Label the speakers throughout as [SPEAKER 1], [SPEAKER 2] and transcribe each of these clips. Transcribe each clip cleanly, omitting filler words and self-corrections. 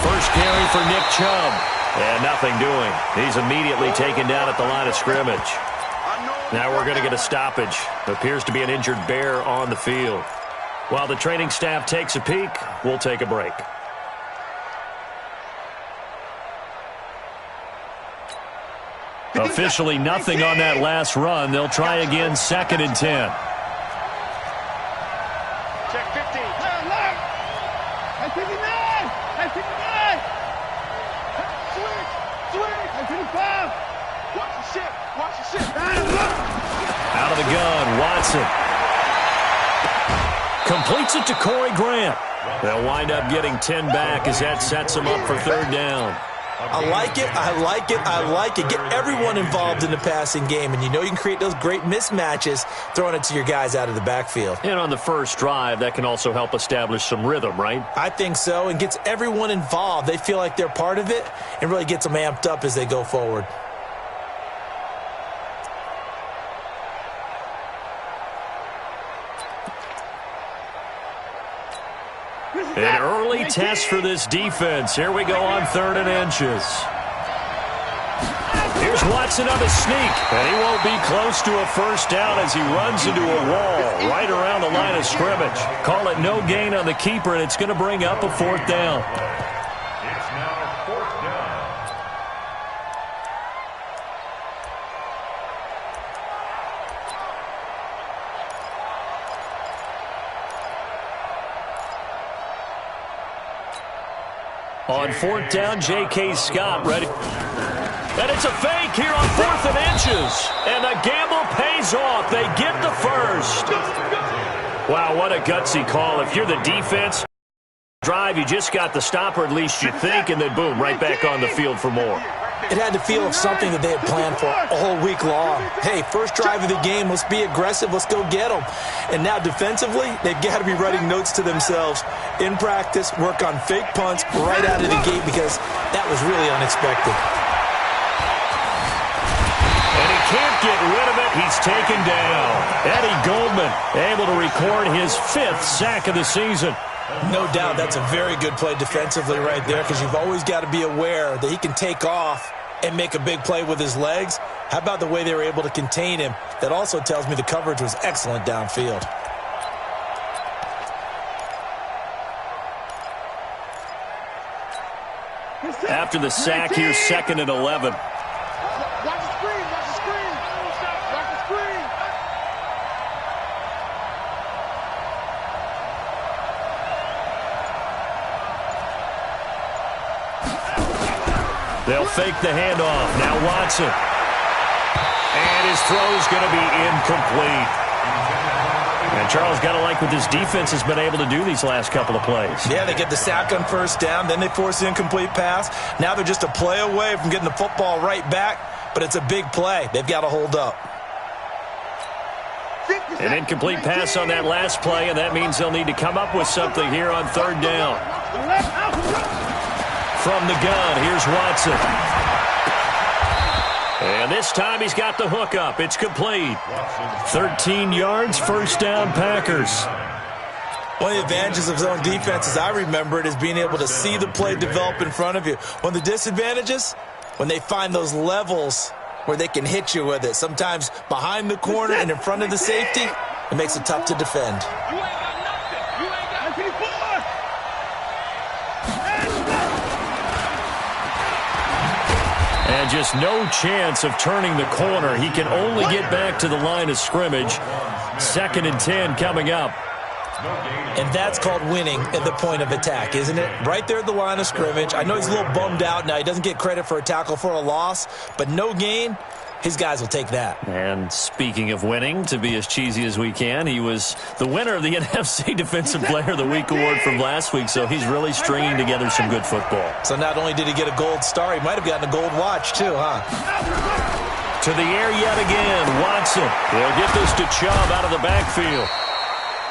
[SPEAKER 1] First carry for Nick Chubb. And nothing doing. He's immediately taken down at the line of scrimmage. Now we're going to get a stoppage. Appears to be an injured bear on the field. While the training staff takes a peek, we'll take a break. Officially nothing on that last run. They'll try again, 2nd and 10.
[SPEAKER 2] Check 15.
[SPEAKER 1] Out of the gun, Watson. Completes it to Corey Grant. They'll wind up getting 10 back as that sets them up for 3rd down.
[SPEAKER 3] I like it, I like it, I like it. Get everyone involved in the passing game, and you know you can create those great mismatches throwing it to your guys out of the backfield.
[SPEAKER 1] And on the first drive, that can also help establish some rhythm, right?
[SPEAKER 3] I think so, and gets everyone involved. They feel like they're part of it and really gets them amped up as they go forward.
[SPEAKER 1] An early test for this defense. Here we go on 3rd and inches. Here's Watson on a sneak, and he won't be close to a first down as he runs into a wall right around the line of scrimmage. Call it no gain on the keeper, and it's going to bring up a 4th down.
[SPEAKER 4] It's now 4th down.
[SPEAKER 1] On 4th down, J.K. Scott ready. And it's a fake here on 4th and inches. And the gamble pays off. They get the first. Wow, what a gutsy call. If you're the defense, drive, you just got the stop, or at least you think, and then boom, right back on the field for more.
[SPEAKER 3] It had to feel of something that they had planned for all week long. Hey, first drive of the game, let's be aggressive, let's go get them. And now defensively, they've got to be writing notes to themselves. In practice, work on fake punts right out of the gate because that was really unexpected.
[SPEAKER 1] And he can't get rid of it. He's taken down. Eddie Goldman able to record his 5th sack of the season.
[SPEAKER 3] No doubt that's a very good play defensively right there because you've always got to be aware that he can take off and make a big play with his legs. How about the way they were able to contain him? That also tells me the coverage was excellent downfield.
[SPEAKER 1] After the sack, here's 2nd and 11.
[SPEAKER 2] Watch the screen, watch the screen. Watch the screen.
[SPEAKER 1] They'll fake the handoff. Now Watson. And his throw's going to be incomplete. And Charles, got to like what this defense has been able to do these last couple of plays.
[SPEAKER 3] Yeah, they get the sack on 1st down, then they force the incomplete pass. Now they're just a play away from getting the football right back, but it's a big play. They've got to hold up.
[SPEAKER 1] An incomplete pass on that last play, and that means they'll need to come up with something here on 3rd down. From the gun, here's Watson. And this time he's got the hook up. It's complete. 13 yards, 1st down, Packers.
[SPEAKER 3] One of the advantages of zone defense, as I remember it, is being able to see the play develop in front of you. One of the disadvantages, when they find those levels where they can hit you with it. Sometimes behind the corner and in front of the safety, it makes it tough to defend.
[SPEAKER 1] And just no chance of turning the corner. He can only get back to the line of scrimmage. 2nd and 10 coming up.
[SPEAKER 3] And that's called winning at the point of attack, isn't it? Right there at the line of scrimmage. I know he's a little bummed out now. He doesn't get credit for a tackle for a loss, but no gain, his guys will take that.
[SPEAKER 1] And speaking of winning, to be as cheesy as we can, he was the winner of the NFC Defensive Player of the Week award from last week, so he's really stringing together some good football.
[SPEAKER 3] So not only did he get a gold star, he might have gotten a gold watch too, huh?
[SPEAKER 1] To the air yet again, Watson. They'll get this to Chubb out of the backfield.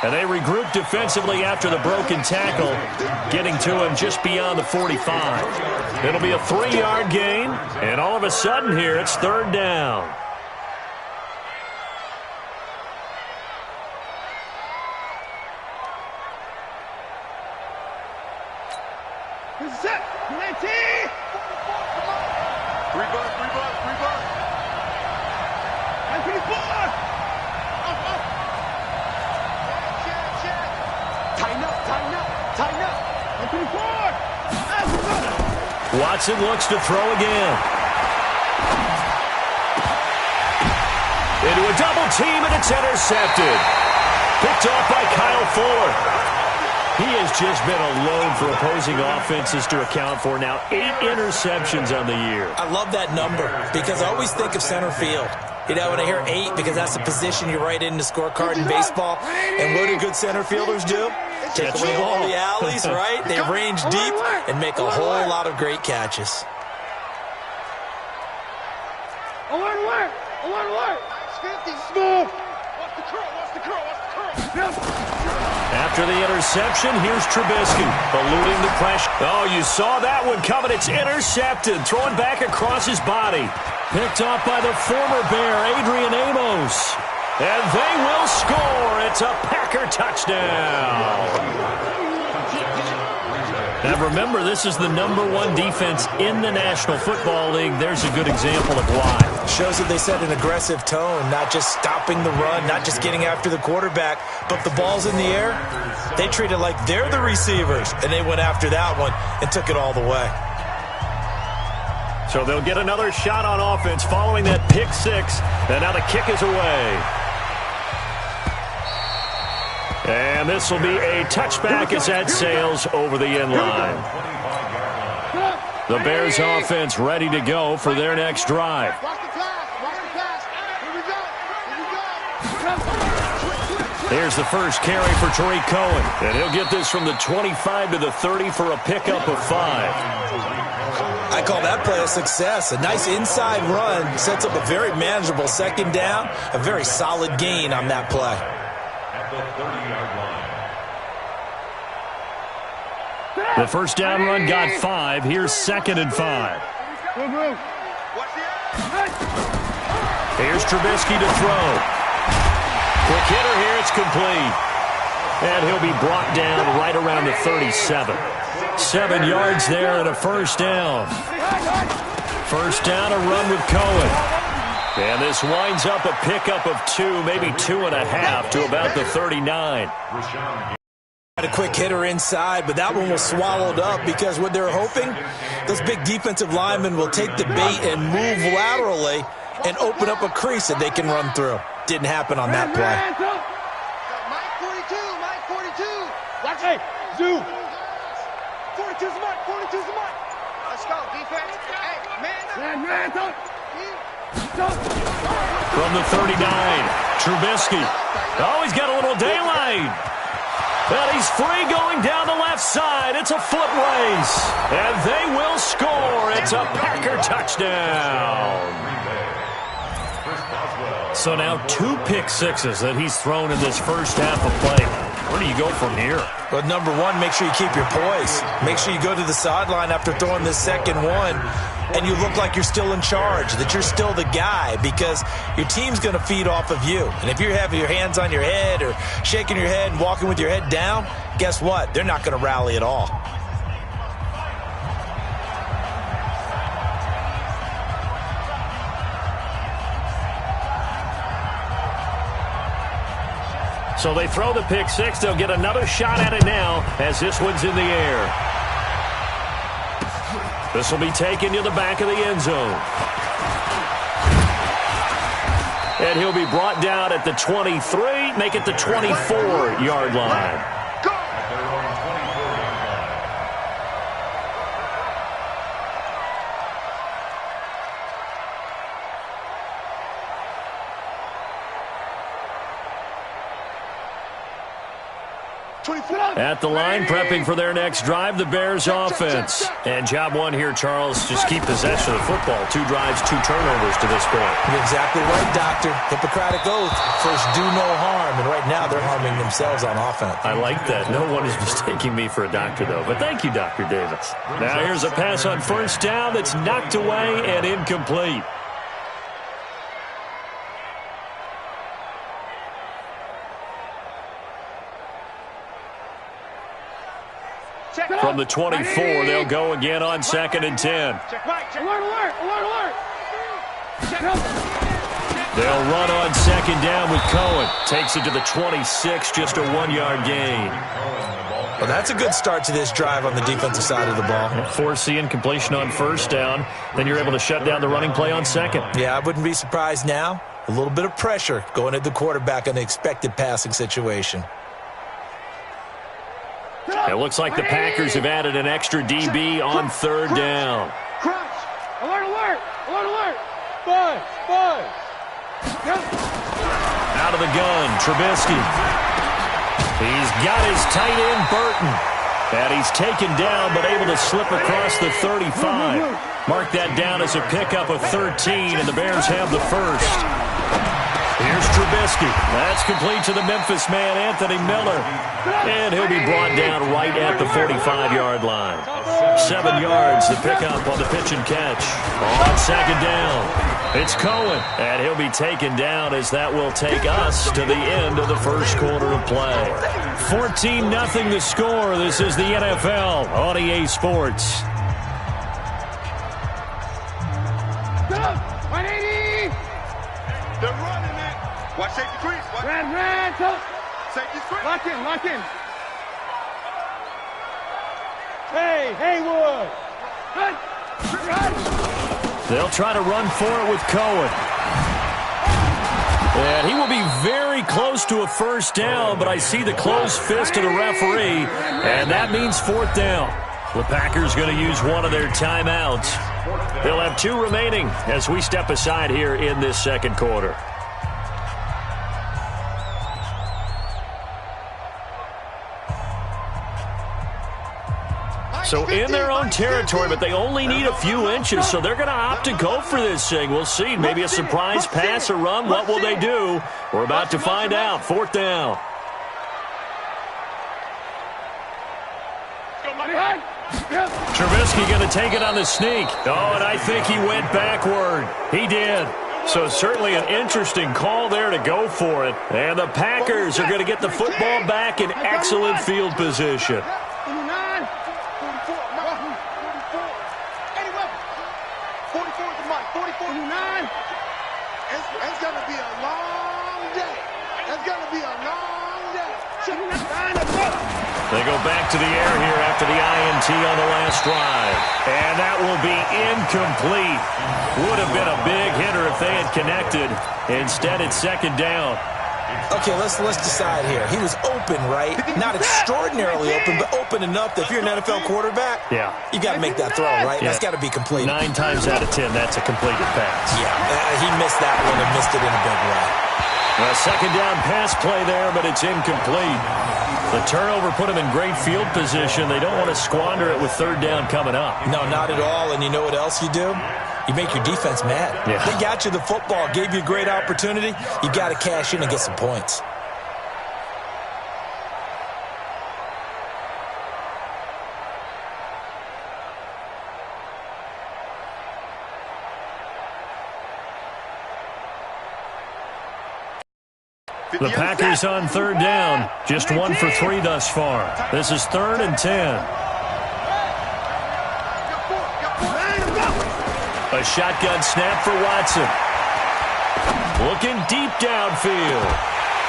[SPEAKER 1] And they regroup defensively after the broken tackle, getting to him just beyond the 45. It'll be a 3-yard gain, and all of a sudden here, it's 3rd down.
[SPEAKER 2] Set. Plenty. 3 bucks, 3 bucks, 3 bucks. And 24. Tighten up, tighten up, tighten up. And 24.
[SPEAKER 1] Watson looks to throw again. Into a double team, and it's intercepted. Picked off by Kyle Fuller. He has just been a load for opposing offenses to account for. Now 8 interceptions on the year.
[SPEAKER 3] I love that number because I always think of center field. You know, when I hear 8, because that's the position you write in the scorecard in baseball. And what do good center fielders do? Take away all the alleys, right? They range deep and make a whole lot of great catches.
[SPEAKER 2] Alert, alert, alert, alert. 50. Small. Watch the curl, watch the curl, watch the curl.
[SPEAKER 1] After the interception, here's Trubisky, eluding the pressure. Oh, you saw that one coming. It's intercepted, throwing back across his body. Picked off by the former Bear, Adrian Amos. And they will score. It's a Packer touchdown. Now remember, this is the #1 defense in the National Football League. There's a good example of why.
[SPEAKER 3] Shows that they set an aggressive tone, not just stopping the run, not just getting after the quarterback, but the ball's in the air. They treat it like they're the receivers, and they went after that one and took it all the way.
[SPEAKER 1] So they'll get another shot on offense following that pick 6, and now the kick is away. And this will be a touchback as that sails over the end line. The Bears offense ready to go for their next drive.
[SPEAKER 2] Watch the pass, watch the pass. Here we go, here we go.
[SPEAKER 1] Here's the first carry for Tariq Cohen. And he'll get this from the 25 to the 30 for a pickup of 5.
[SPEAKER 3] I call that play a success. A nice inside run sets up a very manageable second down, a very solid gain on that play.
[SPEAKER 4] At the 30-yard line.
[SPEAKER 1] The first down run got 5. Here's 2nd and 5. Here's Trubisky to throw. Quick hitter here. It's complete. And he'll be brought down right around the 37. 7 yards there and a first down. First down, a run with Cohen. And this winds up a pickup of 2, maybe 2.5 to about the 39.
[SPEAKER 3] Had a quick hitter inside, but that one was swallowed up because what they're hoping, those big defensive linemen will take the bait and move laterally and open up a crease that they can run through. Didn't happen on that play.
[SPEAKER 2] Mike 42, Mike 42. Watch it. Zoo. 42's the mark, 42's the mark. Let's go, defense. Hey, man up.
[SPEAKER 1] From the 39, Trubisky. Oh, he's got a little daylight. And he's free going down the left side. It's a foot race. And they will score. It's a Packer touchdown. So now 2 pick sixes that he's thrown in this first half of play. Where do you go from here?
[SPEAKER 3] But number 1, make sure you keep your poise. Make sure you go to the sideline after throwing this second one, and you look like you're still in charge, that you're still the guy, because your team's going to feed off of you. And if you're having your hands on your head or shaking your head and walking with your head down, guess what? They're not going to rally at all.
[SPEAKER 1] So they throw the pick 6. They'll get another shot at it now as this one's in the air. This will be taken to the back of the end zone. And he'll be brought down at the 23, make it the 24-yard line. At the line, prepping for their next drive, the Bears offense. And job 1 here, Charles, just keep possession of the football. 2 drives, 2 turnovers to this point.
[SPEAKER 3] You're exactly right, Doctor. Hippocratic oath. First, do no harm. And right now, they're harming themselves on offense.
[SPEAKER 1] I like that. No one is mistaking me for a doctor, though. But thank you, Dr. Davis. Now here's a pass on first down that's knocked away and incomplete. From the 24, they'll go again on 2nd and 10.
[SPEAKER 2] Alert!
[SPEAKER 1] They'll run on 2nd down with Cohen. Takes it to the 26, just a 1-yard gain.
[SPEAKER 3] Well, that's a good start to this drive on the defensive side of the ball.
[SPEAKER 1] Force the incompletion on 1st down. Then you're able to shut down the running play on 2nd.
[SPEAKER 3] Yeah, I wouldn't be surprised now. A little bit of pressure going at the quarterback on the expected passing situation.
[SPEAKER 1] It looks like the Packers have added an extra DB on 3rd down.
[SPEAKER 2] Crunch! Alert! Buzz!
[SPEAKER 1] Out of the gun, Trubisky. He's got his tight end, Burton. And he's taken down, but able to slip across the 35. Mark that down as a pickup of 13, and the Bears have the first. Here's Trubisky. That's complete to the Memphis man, Anthony Miller. And he'll be brought down right at the 45-yard line. 7 yards, the pickup on the pitch and catch. On 2nd down. It's Cohen, and he'll be taken down as that will take us to the end of the first quarter of play. 14-0 the score. This is the NFL on EA Sports.
[SPEAKER 2] 180!
[SPEAKER 5] They're running it. Watch safety crease.
[SPEAKER 2] Ran, tough.
[SPEAKER 5] Safety crease.
[SPEAKER 2] Lock in. Hey, Haywood. Run.
[SPEAKER 1] They'll try to run for it with Cohen. And he will be very close to a first down, but I see the closed fist of the referee, and that means 4th down. The Packers going to use one of their timeouts. They'll have 2 remaining as we step aside here in this 2nd quarter. So in their own territory, but they only need a few inches, so they're going to opt to go for this thing. We'll see. Maybe a surprise pass or run. What will they do? We're about to find out. 4th down. Trubisky going to take it on the sneak. Oh, and I think he went backward. He did. So certainly an interesting call there to go for it. And the Packers are going to get the football back in excellent field position.
[SPEAKER 2] 44, 9.
[SPEAKER 5] It's going to be a long day. It's going to be a long day.
[SPEAKER 1] They go back to the air here after the INT on the last drive. And that will be incomplete. Would have been a big hitter if they had connected. Instead, it's 2nd down.
[SPEAKER 3] Okay, let's decide here. He was open, right? Not extraordinarily open, but open enough that if you're an NFL quarterback,
[SPEAKER 1] yeah,
[SPEAKER 3] you got to make that throw, right? Yeah. That's got to be completed.
[SPEAKER 1] 9 times out of 10, that's a completed pass.
[SPEAKER 3] Yeah, he missed that one and missed it in a big way.
[SPEAKER 1] A 2nd down pass play there, but it's incomplete. The turnover put him in great field position. They don't want to squander it with 3rd down coming up.
[SPEAKER 3] No, not at all. And you know what else you do? You make your defense mad.
[SPEAKER 1] Yeah.
[SPEAKER 3] They got you the football, gave you a great opportunity. You got to cash in and get some points.
[SPEAKER 1] The Packers on 3rd down. Just 1 for 3 thus far. This is 3rd and 10. A shotgun snap for Watson. Looking deep downfield.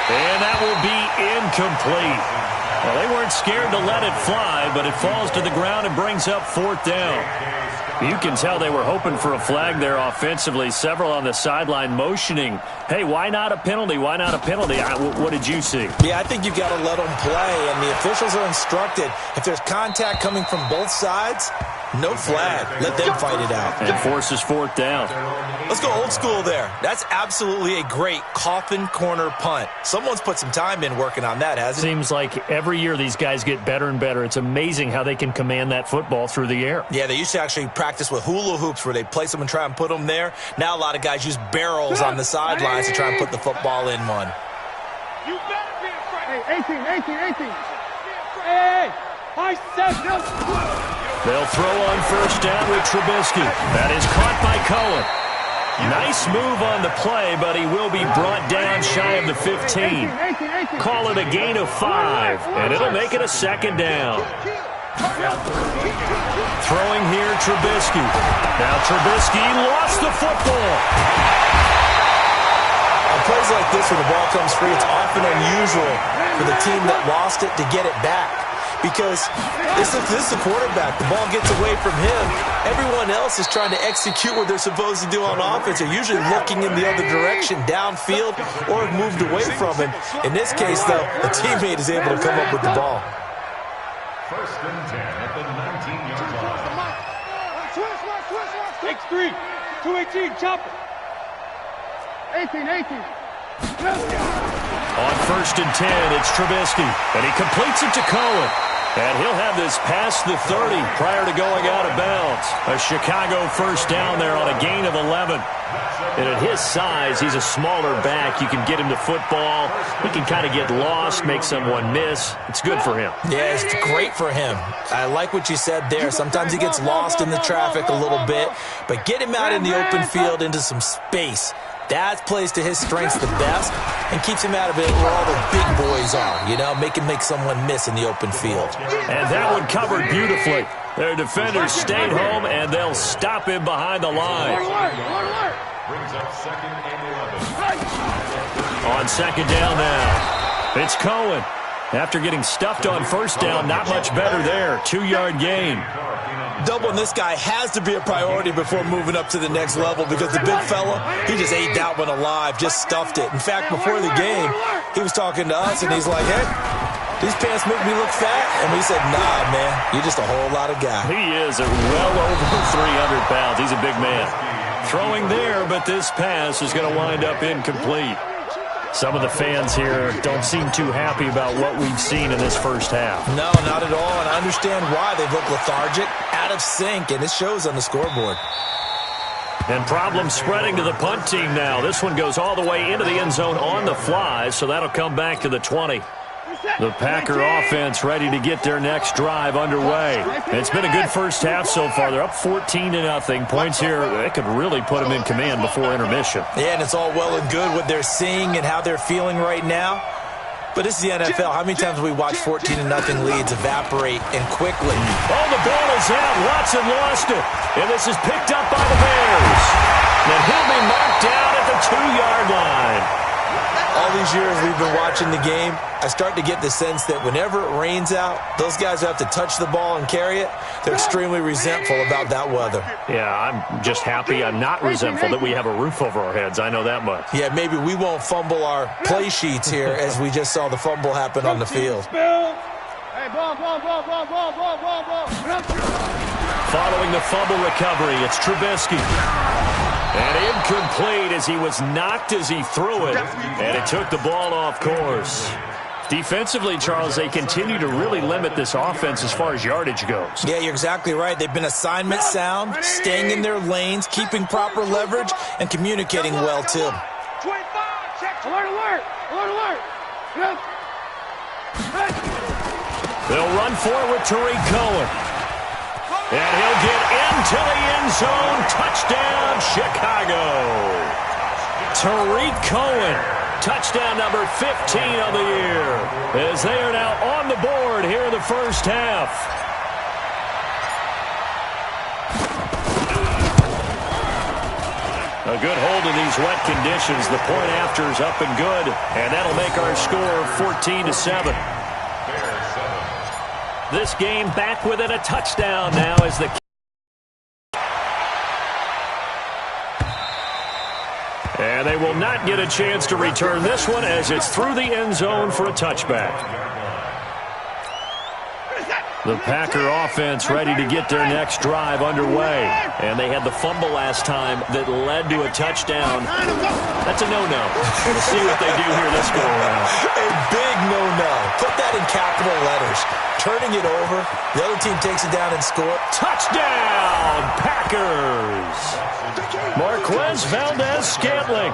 [SPEAKER 1] And that will be incomplete. Well, they weren't scared to let it fly, but it falls to the ground and brings up 4th down. You can tell they were hoping for a flag there offensively. Several on the sideline motioning, hey, why not a penalty? Why not a penalty? What did you see?
[SPEAKER 3] Yeah, I think you've got to let them play, and the officials are instructed. If there's contact coming from both sides, no flag. Let them fight it out.
[SPEAKER 1] And forces 4th down.
[SPEAKER 3] Let's go old school there. That's absolutely a great coffin corner punt. Someone's put some time in working on that, hasn't it?
[SPEAKER 1] Seems like every year these guys get better and better. It's amazing how they can command that football through the air.
[SPEAKER 3] Yeah, they used to actually practice with hula hoops where they place them and try and put them there. Now a lot of guys use barrels on the sidelines to try and put the football in one.
[SPEAKER 2] You better be afraid. Hey, 18. Hey, high step.
[SPEAKER 1] They'll throw on 1st down with Trubisky. That is caught by Cohen. Nice move on the play, but he will be brought down shy of the 15. Call it a gain of 5, and it'll make it a 2nd down. Throwing here, Trubisky. Now Trubisky lost the football.
[SPEAKER 3] On plays like this, when the ball comes free, it's often unusual for the team that lost it to get it back. Because this is the quarterback. The ball gets away from him. Everyone else is trying to execute what they're supposed to do on offense. They're usually looking in the other direction, downfield, or have moved away from him. In this case, though, a teammate is able to come up with the ball.
[SPEAKER 4] First and 10 at the 19-yard line.
[SPEAKER 2] X3, 218, chop it. 18.
[SPEAKER 1] On first and 10, it's Trubisky, and he completes it to Cohen. And he'll have this past the 30 prior to going out of bounds. A Chicago first down there on a gain of 11. And at his size, he's a smaller back. You can get him to football. He can kind of get lost, make someone miss. It's good for him.
[SPEAKER 3] Yeah, it's great for him. I like what you said there. Sometimes he gets lost in the traffic a little bit, but get him out in the open field into some space. That plays to his strengths the best and keeps him out of it where all the big boys are, you know, make someone miss in the open field.
[SPEAKER 1] And that one covered beautifully. Their defenders stayed home, and they'll stop him behind the line.
[SPEAKER 4] Brings up second and 11.
[SPEAKER 1] On second down now, it's Cohen. After getting stuffed on first down, not much better there. 2-yard gain.
[SPEAKER 3] Doubling this guy has to be a priority before moving up to the next level because the big fella, he just ate that one alive, just stuffed it. In fact, before the game, he was talking to us, and he's like, hey, these pants make me look fat. And we said, nah, man, you're just a whole lot of guy.
[SPEAKER 1] He is at well over 300 pounds. He's a big man. Throwing there, but this pass is going to wind up incomplete. Some of the fans here don't seem too happy about what we've seen in this first half.
[SPEAKER 3] No, not at all, and I understand why. They've looked lethargic, out of sync, and it shows on the scoreboard.
[SPEAKER 1] And problems spreading to the punt team now. This one goes all the way into the end zone on the fly, so that'll come back to the 20. The Packer offense ready to get their next drive underway. It's been a good first half so far. They're up 14-0. Points here, they could really put them in command before intermission.
[SPEAKER 3] Yeah, and it's all well and good what they're seeing and how they're feeling right now. But this is the NFL. How many times have we watched 14-0 leads evaporate and quickly?
[SPEAKER 1] Oh, the ball is out. Watson lost it. And this is picked up by the Bears. And he'll be marked down at the 2-yard line.
[SPEAKER 3] All these years we've been watching the game, I start to get the sense that whenever it rains out, those guys who have to touch the ball and carry it, they're extremely resentful about that weather.
[SPEAKER 1] Yeah, I'm just happy I'm not resentful that we have a roof over our heads. I know that much.
[SPEAKER 3] Yeah, maybe we won't fumble our play sheets here as we just saw the fumble happen on the field.
[SPEAKER 2] Hey, ball.
[SPEAKER 1] Following the fumble recovery, it's Trubisky. And incomplete as he was knocked as he threw it. And it took the ball off course. Defensively, Charles, they continue to really limit this offense as far as yardage goes.
[SPEAKER 3] Yeah, you're exactly right. They've been assignment sound, staying in their lanes, keeping proper leverage, and communicating well, too.
[SPEAKER 2] 25, check. Alert.
[SPEAKER 1] They'll run forward Tariq Cohen. And he'll get into the end zone. Touchdown, Chicago. Tariq Cohen, touchdown number 15 of the year, as they are now on the board here in the first half. A good hold in these wet conditions. The point after is up and good, and that'll make our score 14-7. This game back within a touchdown now as the... And they will not get a chance to return this one as it's through the end zone for a touchback. The Packer offense ready to get their next drive underway. And they had the fumble last time that led to a touchdown. That's a no-no. We'll see what they do here this go-around.
[SPEAKER 3] A big no-no. Put that in capital letters. Turning it over. The other team takes it down and scores.
[SPEAKER 1] Touchdown, Packers! Marquez Valdez-Scantling,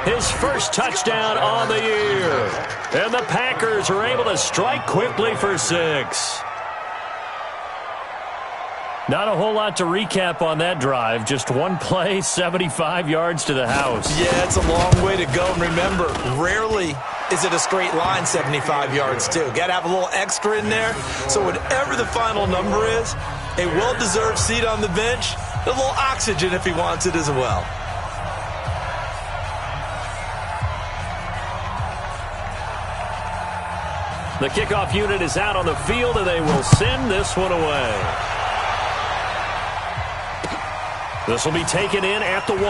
[SPEAKER 1] his first touchdown on the year. And the Packers are able to strike quickly for 6. Not a whole lot to recap on that drive. Just one play, 75 yards to the house.
[SPEAKER 3] Yeah, it's a long way to go. And remember, rarely is it a straight line 75 yards, too? Got to have a little extra in there. So whatever the final number is, a well-deserved seat on the bench, a little oxygen if he wants it as well.
[SPEAKER 1] The kickoff unit is out on the field, and they will send this one away. This will be taken in at the 1.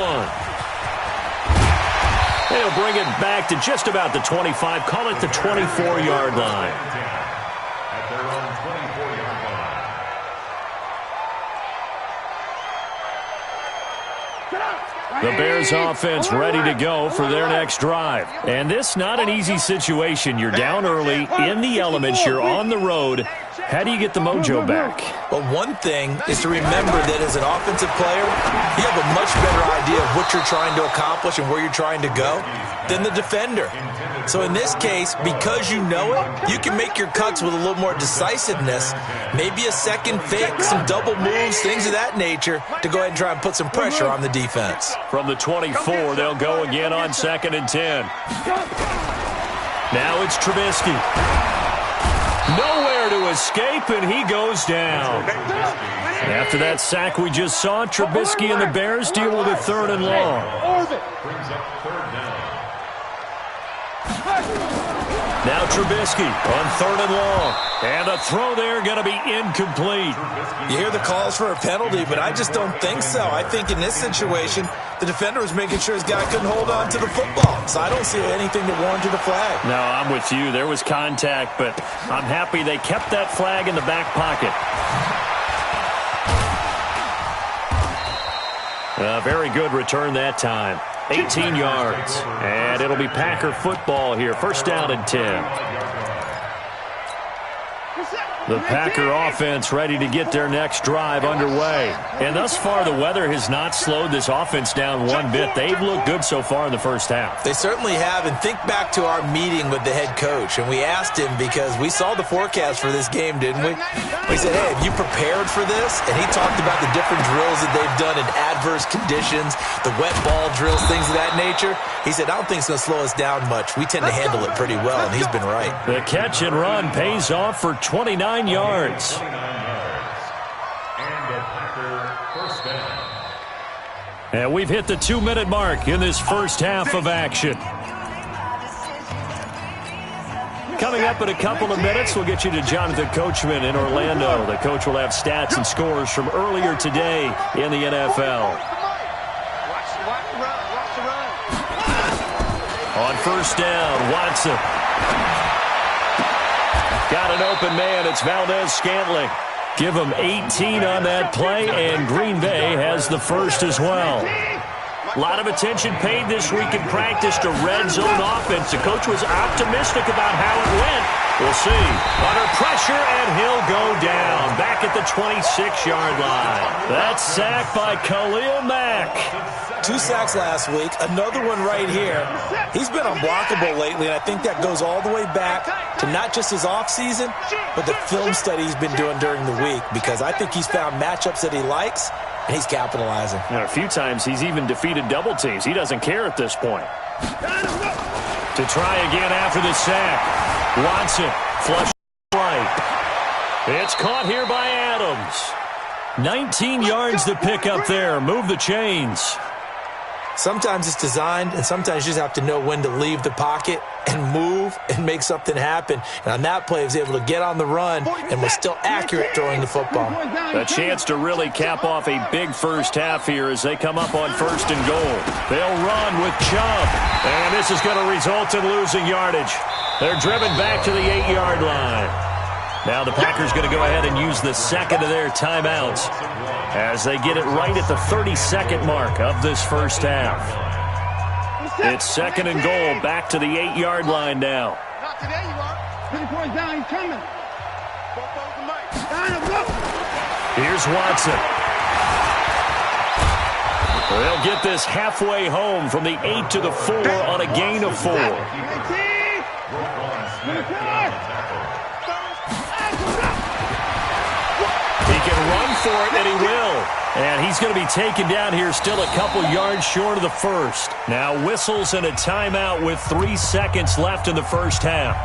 [SPEAKER 1] They'll bring it back to just about the 25. Call it the 24-yard line.
[SPEAKER 4] At their own 24-yard line.
[SPEAKER 1] The Bears offense ready to go for their next drive. And this not an easy situation. You're down early, in the elements, you're on the road. How do you get the mojo back?
[SPEAKER 3] Well, one thing is to remember that as an offensive player, you have a much better idea of what you're trying to accomplish and where you're trying to go than the defender. So in this case, because you know it, you can make your cuts with a little more decisiveness, maybe a second fake, some double moves, things of that nature, to go ahead and try and put some pressure on the defense.
[SPEAKER 1] From the 24, they'll go again on 2nd and 10. Now it's Trubisky. Nowhere to escape, and he goes down. After that sack we just saw, Trubisky and the Bears deal with a 3rd and long.
[SPEAKER 4] Brings up 3rd down.
[SPEAKER 1] Now Trubisky on 3rd and long. And the throw there going to be incomplete.
[SPEAKER 3] You hear the calls for a penalty, but I just don't think so. I think in this situation, the defender was making sure his guy couldn't hold on to the football. So I don't see anything that warranted a flag.
[SPEAKER 1] No, I'm with you. There was contact, but I'm happy they kept that flag in the back pocket. A very good return that time. 18 yards. And it'll be Packer football here. 1st down and 10. The Packer offense ready to get their next drive underway. And thus far, the weather has not slowed this offense down one bit. They've looked good so far in the first half.
[SPEAKER 3] They certainly have. And think back to our meeting with the head coach. And we asked him, because we saw the forecast for this game, didn't we? We said, hey, have you prepared for this? And he talked about the different drills that they've done in adverse conditions, the wet ball drills, things of that nature. He said, I don't think it's going to slow us down much. We tend to handle it pretty well, and he's been right.
[SPEAKER 1] The catch and run pays off for 29 yards.
[SPEAKER 4] 29 yards. And a Packer 1st down.
[SPEAKER 1] And we've hit the 2-minute mark in this first half of action. Coming up in a couple of minutes, we'll get you to Jonathan Coachman in Orlando. The coach will have stats and scores from earlier today in the NFL. On 1st down, Watson. Got an open man. It's Valdez-Scantling. Give him 18 on that play, and Green Bay has the first as well. A lot of attention paid this week in practice to red zone offense. The coach was optimistic about how it went. We'll see. Under pressure, and he'll go down. Back at the 26-yard line. That's sacked by Khalil Mack.
[SPEAKER 3] 2 sacks last week, another one right here. He's been unblockable lately, and I think that goes all the way back to not just his offseason, but the film study he's been doing during the week, because I think he's found matchups that he likes, and he's capitalizing.
[SPEAKER 1] And a few times he's even defeated double teams. He doesn't care at this point. To try again after the sack. Watson, flush right. It's caught here by Adams. 19 yards to pick up there. Move the chains.
[SPEAKER 3] Sometimes it's designed, and sometimes you just have to know when to leave the pocket and move and make something happen. And on that play, he was able to get on the run and was still accurate throwing the football.
[SPEAKER 1] A chance to really cap off a big first half here as they come up on 1st and goal. They'll run with Chubb, and this is going to result in losing yardage. They're driven back to the 8-yard line. Now the Packers going to go ahead and use the second of their timeouts as they get it right at the 32nd mark of this first half. It's 2nd and goal, back to the 8-yard line now.
[SPEAKER 2] Not today, you are. 3 points down, he's coming.
[SPEAKER 1] Here's Watson. They'll get this halfway home from the 8 to the 4 on a gain of 4. He can run for it, and he will. And he's going to be taken down here still a couple yards short of the first. Now whistles and a timeout with 3 seconds left in the first half.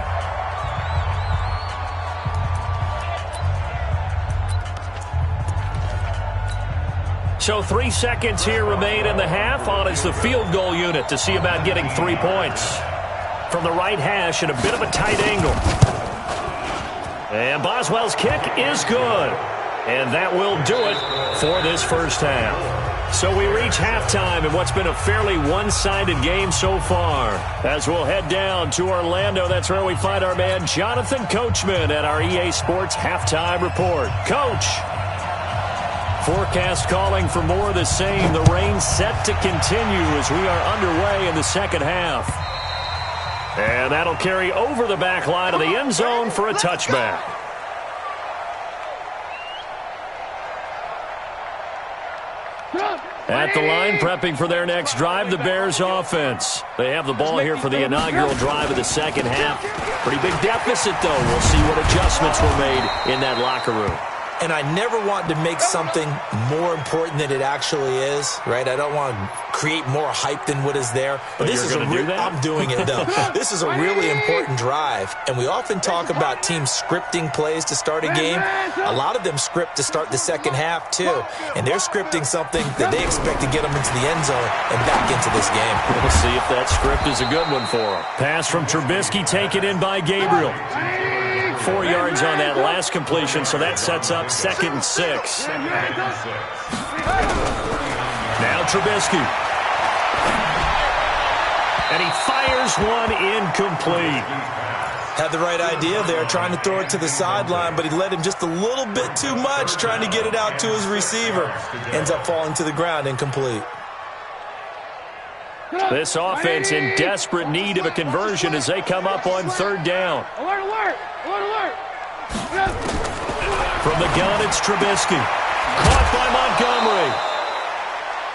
[SPEAKER 1] So 3 seconds here remain in the half. On is the field goal unit to see about getting 3 points. From the right hash at a bit of a tight angle. And Boswell's kick is good. And that will do it for this first half. So we reach halftime in what's been a fairly one-sided game so far. As we'll head down to Orlando, that's where we find our man Jonathan Coachman at our EA Sports Halftime Report. Coach. Forecast calling for more of the same. The rain set to continue as we are underway in the second half. And that'll carry over the back line of the end zone for a touchback. At the line, prepping for their next drive, the Bears offense. They have the ball here for the inaugural drive of the second half. Pretty big deficit, though. We'll see what adjustments were made in that locker room.
[SPEAKER 3] And I never want to make something more important than it actually is, right? I don't want to create more hype than what is there. But this is I'm doing it, though. This is a really important drive. And we often talk about teams scripting plays to start a game. A lot of them script to start the second half, too. And they're scripting something that they expect to get them into the end zone and back into this game.
[SPEAKER 1] We'll see if that script is a good one for them. Pass from Trubisky taken in by Gabriel. 4 yards on that last completion, so that sets up 2nd and 6. Now Trubisky. And he fires one incomplete.
[SPEAKER 3] Had the right idea there, trying to throw it to the sideline, but he led him just a little bit too much, trying to get it out to his receiver. Ends up falling to the ground, incomplete.
[SPEAKER 1] This offense in desperate need of a conversion as they come up on 3rd down.
[SPEAKER 2] Alert, alert! Alert, alert!
[SPEAKER 1] From the gun, it's Trubisky. Caught by Montgomery.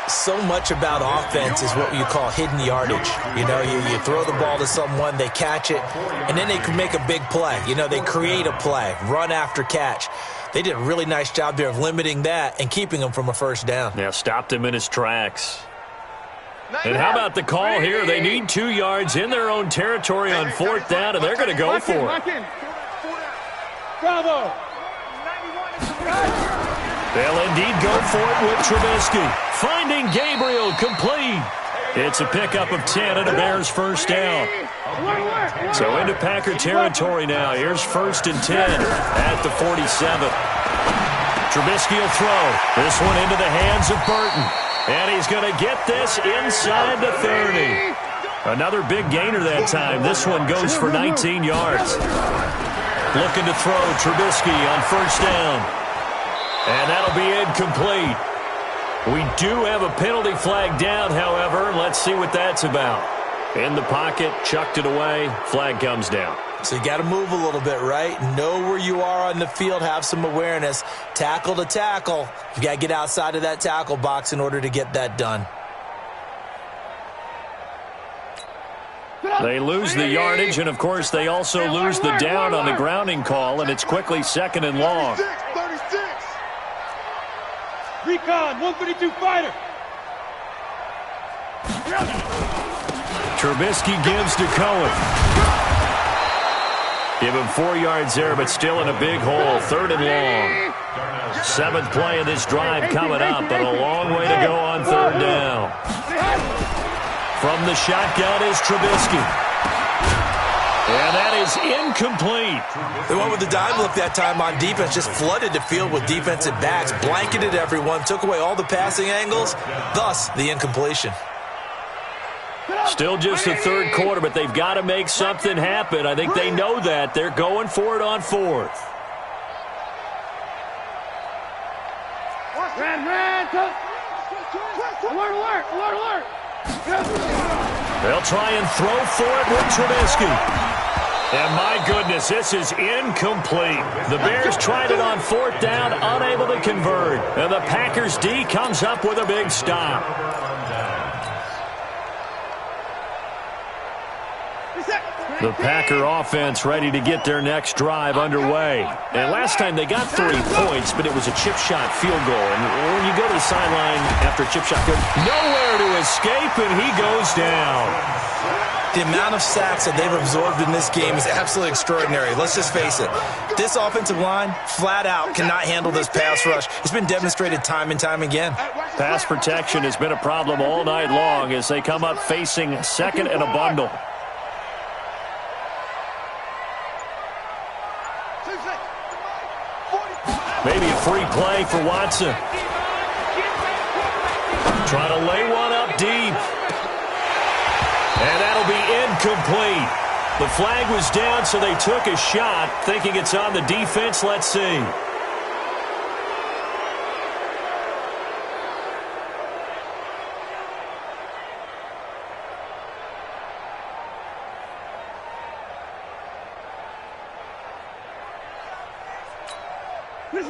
[SPEAKER 3] So much about offense is what you call hidden yardage. You know, you throw the ball to someone, they catch it, and then they can make a big play. You know, they create a play, run after catch. They did a really nice job there of limiting that and keeping him from a first down.
[SPEAKER 1] Yeah, stopped him in his tracks. And how about the call here? They need 2 yards in their own territory on 4th down, and they're going to go for it.
[SPEAKER 2] Bravo!
[SPEAKER 1] They'll indeed go for it with Trubisky. Finding Gabriel complete. It's a pickup of 10 and a Bears first down. So into Packer territory now. Here's 1st and 10 at the 47. Trubisky will throw. This one into the hands of Burton. And he's going to get this inside the 30. Another big gainer that time. This one goes for 19 yards. Looking to throw Trubisky on 1st down. And that'll be incomplete. We do have a penalty flag down, however. Let's see what that's about. In the pocket, chucked it away. Flag comes down.
[SPEAKER 3] So you got to move a little bit, right? Know where you are on the field, have some awareness. Tackle to tackle. You got to get outside of that tackle box in order to get that done.
[SPEAKER 1] They lose the yardage, and, of course, they also lose the down on the grounding call, and it's quickly 2nd and long.
[SPEAKER 2] 36. Recon, 132 fighter.
[SPEAKER 1] Trubisky gives to Cohen. Give him 4 yards there, but still in a big hole. 3rd and long. 7th play of this drive coming up, but a long way to go on 3rd down. From the shotgun is Trubisky. And that is incomplete.
[SPEAKER 3] They went with the dive look that time on defense, just flooded the field with defensive backs, blanketed everyone, took away all the passing angles, thus the incompletion.
[SPEAKER 1] Still just the 3rd quarter, but they've got to make something happen. I think they know that. They're going for it on 4th.
[SPEAKER 2] Alert, alert, alert, alert.
[SPEAKER 1] They'll try and throw for it with Trubisky. And my goodness, this is incomplete. The Bears tried it on 4th down, unable to convert. And the Packers D comes up with a big stop. The Packer offense ready to get their next drive underway. And last time they got 3 points, but it was a chip shot field goal. And when you go to the sideline after a chip shot field, nowhere to escape, and he goes down.
[SPEAKER 3] The amount of sacks that they've absorbed in this game is absolutely extraordinary. Let's just face it. This offensive line, flat out, cannot handle this pass rush. It's been demonstrated time and time again.
[SPEAKER 1] Pass protection has been a problem all night long as they come up facing second and a bundle. Maybe a free play for Watson. Trying to lay one up deep. And that'll be incomplete. The flag was down, so they took a shot, thinking it's on the defense. Let's see.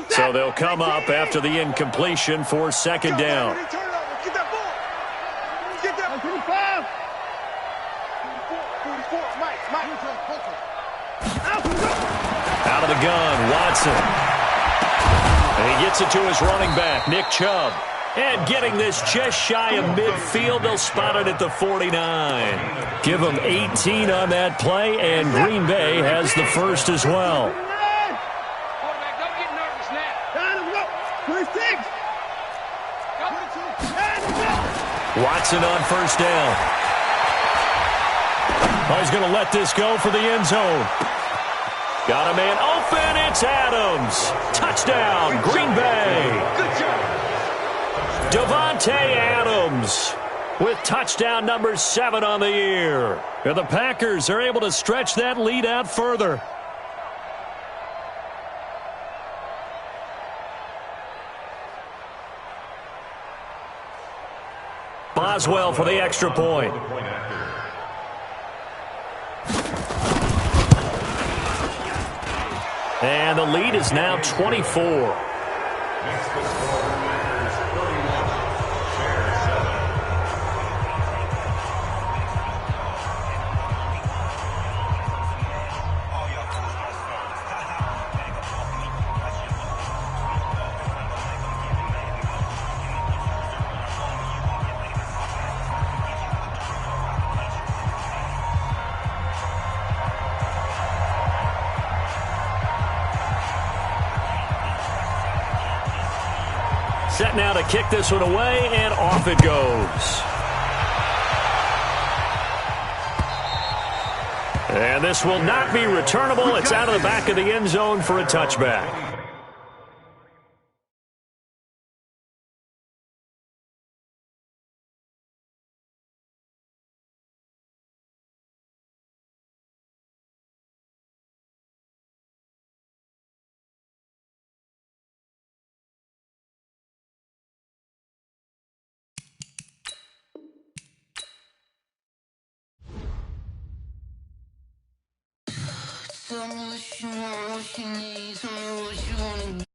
[SPEAKER 1] So they'll come up after the incompletion for second down.
[SPEAKER 2] Get that ball. Get that 45. 44. Mike.
[SPEAKER 1] Out of the gun, Watson. And he gets it to his running back, Nick Chubb. And getting this just shy of midfield, they'll spot it at the 49. Give them 18 on that play, and Green Bay has the first as well. Watson on first down. Oh, he's going to let this go for the end zone. Got a man open. It's Adams. Touchdown, Green Bay.
[SPEAKER 2] Good job.
[SPEAKER 1] Davante Adams with touchdown number 7 on the year. And the Packers are able to stretch that lead out further. Boswell for the extra point. And the lead is now 24. Set now to kick this one away, and off it goes. And this will not be returnable. It's out of the back of the end zone for a touchback.
[SPEAKER 6] Tell me what you want, what you need, tell me what you wanna do.